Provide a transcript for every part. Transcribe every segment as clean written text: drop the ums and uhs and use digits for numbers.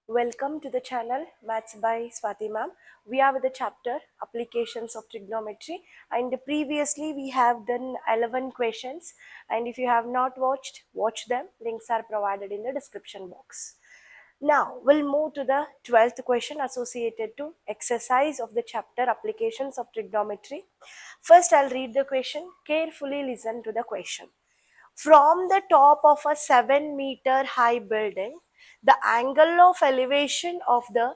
Welcome to the channel Maths by Swati ma'am. We are with the chapter Applications of Trigonometry, and previously we have done 11 questions, and if you have not watched, watch them. Links are provided in the description box. Now we'll move to the 12th question associated to exercise of the chapter Applications of Trigonometry. First I'll read the question. Carefully listen to the question. From the top of a 7-meter high building, the angle of elevation of the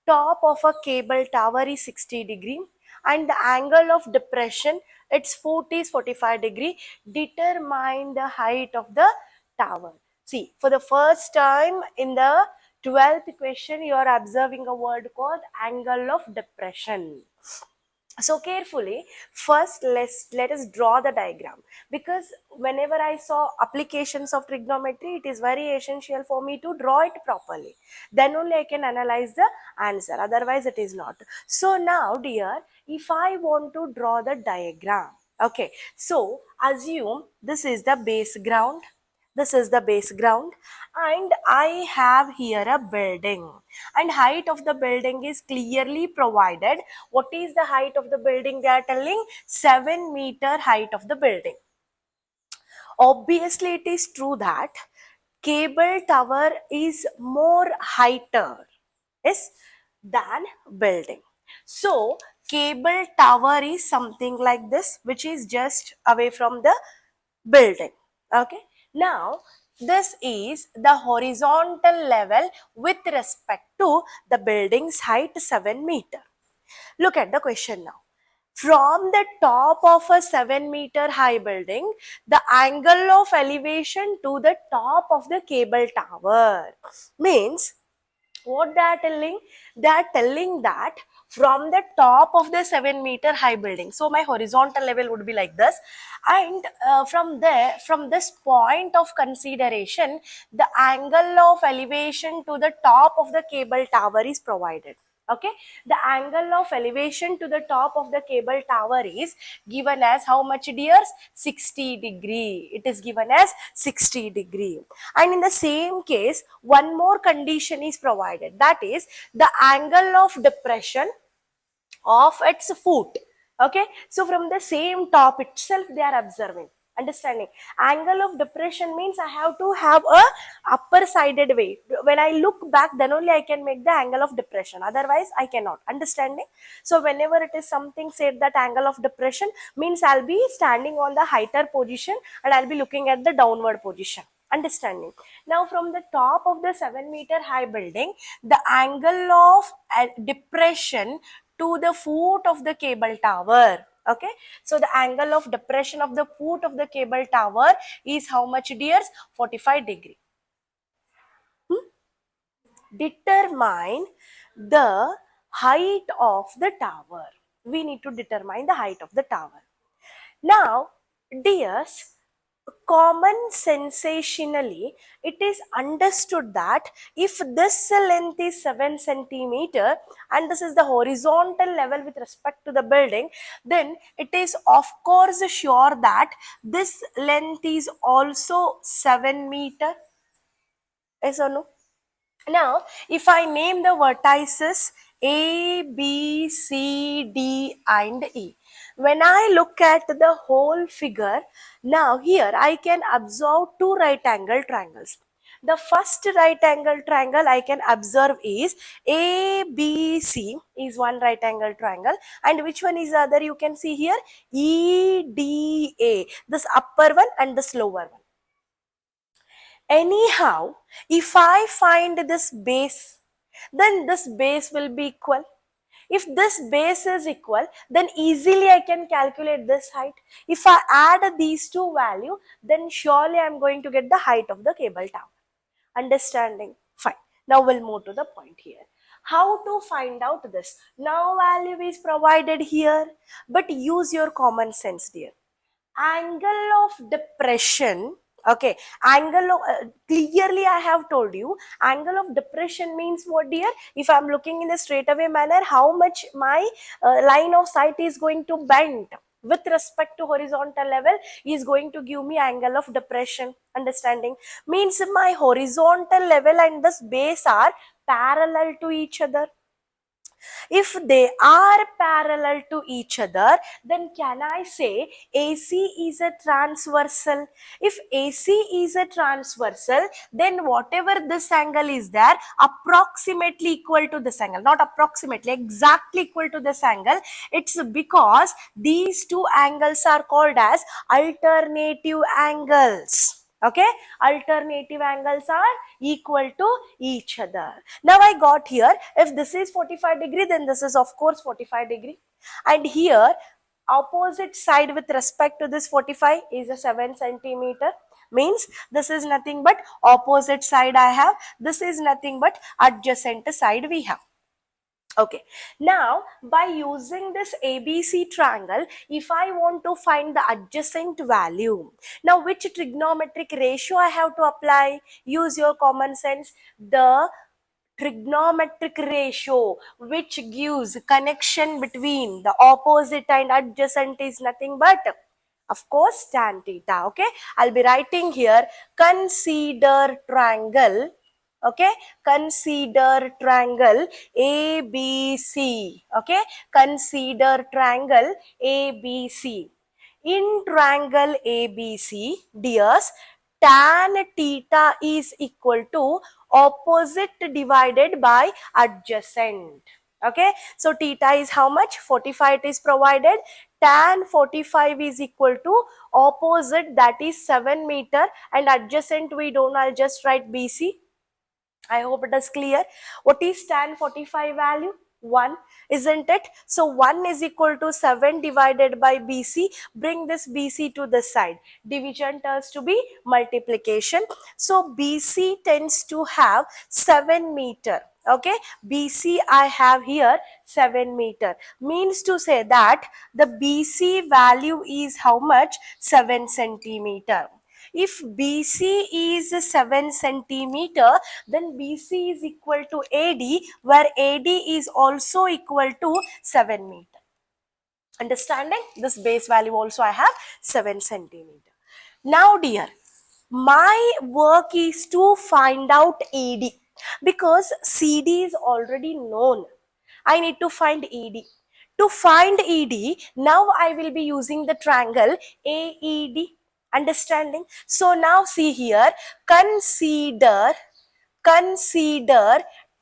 top of a cable tower is 60 degree and the angle of depression its foot is 45 degree. Determine the height of the tower. See, for the first time in the 12th question, you are observing a word called angle of depression. So carefully, first let us draw the diagram, because whenever I saw applications of trigonometry, it is very essential for me to draw it properly. Then only I can analyze the answer, otherwise it is not. So now dear, if I want to draw the diagram, okay, so assume this is the base ground, this is the base ground, and I have here a building, and height of the building is clearly provided. What is the height of the building? They are telling 7-meter height of the building. Obviously it is true that cable tower is more heighter, yes, than building. So cable tower is something like this, which is just away from the building. Okay, now this is the horizontal level with respect to the building's height 7 meter. Look at the question now. From the top of a 7-meter high building, the angle of elevation to the top of the cable tower means what they are telling? They are telling that from the top of the 7-meter high building, so my horizontal level would be like this, and from this point of consideration, the angle of elevation to the top of the cable tower is provided. Okay, the angle of elevation to the top of the cable tower is given as how much, dears? 60 degree. It is given as 60 degree. And in the same case, one more condition is provided, that is the angle of depression of its foot. Okay, so from the same top itself they are observing. Understanding? Angle of depression means I have to have a upper sided way. When I look back, then only I can make the angle of depression, otherwise I cannot. Understanding? So whenever it is something said that angle of depression means I'll be standing on the heighter position and I'll be looking at the downward position. Understanding? Now from the top of the 7-meter high building, the angle of depression to the foot of the cable tower. Okay, so the angle of depression of the foot of the cable tower is how much, dears? 45 degree. Determine the height of the tower. We need to determine the height of the tower. Now, dears, common sensationally, it is understood that if this length is 7 centimeter and this is the horizontal level with respect to the building, then it is of course sure that this length is also 7 meter. Yes or no? Now, if I name the vertices A, B, C, D and E, when I look at the whole figure, now here I can observe two right angle triangles. The first right angle triangle I can observe is ABC is one right angle triangle, and which one is the other? You can see here EDA, this upper one and this lower one. Anyhow, if I find this base, then this base will be equal. If this base is equal, then easily I can calculate this height. If I add these two values, then surely I am going to get the height of the cable tower. Understanding? Fine. Now we'll move to the point here. How to find out this? Now value is provided here, but use your common sense, dear. Angle of depression, okay, angle of clearly I have told you, angle of depression means what, dear? If I'm looking in a straightaway manner, how much my line of sight is going to bend with respect to horizontal level is going to give me angle of depression. Understanding? Means my horizontal level and this base are parallel to each other? If they are parallel to each other, then can I say AC is a transversal? If AC is a transversal, then whatever this angle is there, approximately equal to this angle, not approximately, exactly equal to this angle. It's because these two angles are called as alternative angles. Okay, alternative angles are equal to each other. Now I got here, if this is 45 degree, then this is of course 45 degree, and here opposite side with respect to this 45 is a 7 centimeter, means this is nothing but opposite side I have, this is nothing but adjacent side we have. Okay, now by using this ABC triangle, if I want to find the adjacent value, now which trigonometric ratio I have to apply? Use your common sense. The trigonometric ratio which gives connection between the opposite and adjacent is nothing but, of course, tan theta. Okay, I'll be writing here, consider triangle. Okay, consider triangle ABC. Okay, consider triangle ABC. In triangle ABC, dears, tan theta is equal to opposite divided by adjacent. Okay, so theta is how much? 45 it is provided. Tan 45 is equal to opposite, that is 7 meter, and adjacent we don't know, I'll just write BC. I hope it is clear. What is tan 45 value? 1, isn't it? So 1 is equal to 7 divided by BC. Bring this BC to the side. Division turns to be multiplication. So BC tends to have 7 meter. Okay, BC I have here 7 meter. Means to say that the BC value is how much? 7 centimeter. If BC is 7 centimeter, then BC is equal to AD, where AD is also equal to 7 meter. Understanding? This base value also I have 7 centimeter. Now dear, my work is to find out AD, because CD is already known. I need to find ED. To find ED, now I will be using the triangle AED. Understanding? So now see here, consider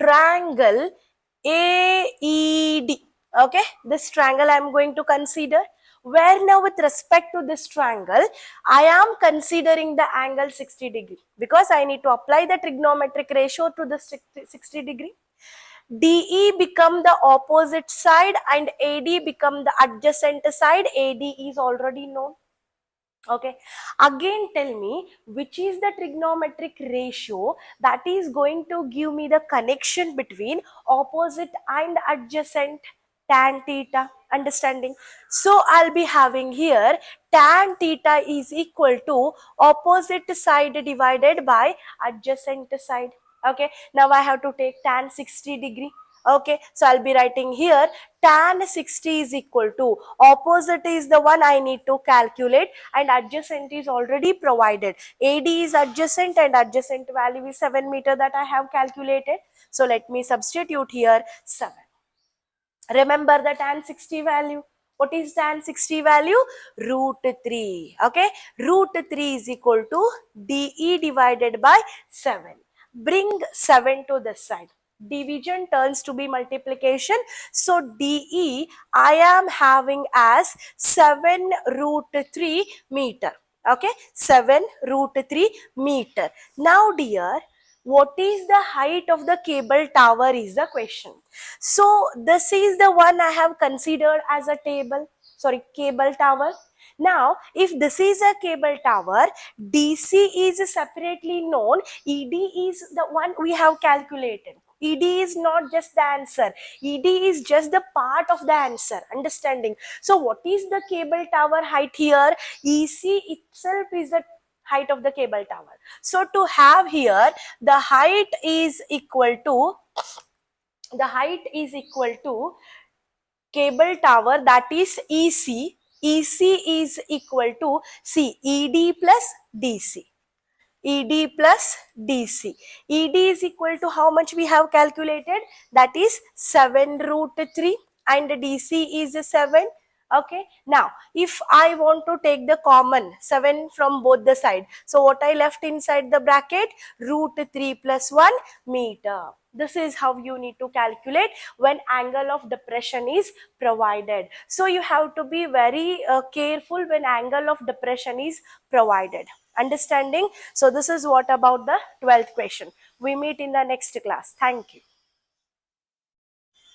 triangle AED. Okay, this triangle I am going to consider. Where now with respect to this triangle, I am considering the angle 60 degree, because I need to apply the trigonometric ratio to the 60 degree. DE become the opposite side and AD become the adjacent side. AD is already known. Okay, again tell me which is the trigonometric ratio that is going to give me the connection between opposite and adjacent. Tan theta. Understanding? So I'll be having here tan theta is equal to opposite side divided by adjacent side. Okay, now I have to take tan 60 degree. Okay, so I'll be writing here tan 60 is equal to, opposite is the one I need to calculate, and adjacent is already provided. AD is adjacent and adjacent value is 7 meter that I have calculated. So let me substitute here 7. Remember the tan 60 value. What is tan 60 value? Root 3. Okay, root 3 is equal to DE divided by 7. Bring 7 to this side. Division turns to be multiplication. So DE I am having as 7 root 3 meter. Okay, 7 root 3 meter. Now dear, what is the height of the cable tower is the question. So this is the one I have considered as a cable tower. Now, if this is a cable tower, DC is separately known, ED is the one we have calculated. ED is not just the answer. ED is just the part of the answer. Understanding? So what is the cable tower height here? EC itself is the height of the cable tower. So to have here, the height is equal to cable tower, that is EC. EC is equal to ED plus DC. ED plus DC. ED is equal to how much we have calculated? That is 7 root 3 and DC is 7. Okay, now if I want to take the common 7 from both the side, so what I left inside the bracket? Root 3 plus 1 meter. This is how you need to calculate when angle of depression is provided. So you have to be very careful when angle of depression is provided. Understanding? So this is what about the 12th question. We meet in the next class. Thank you.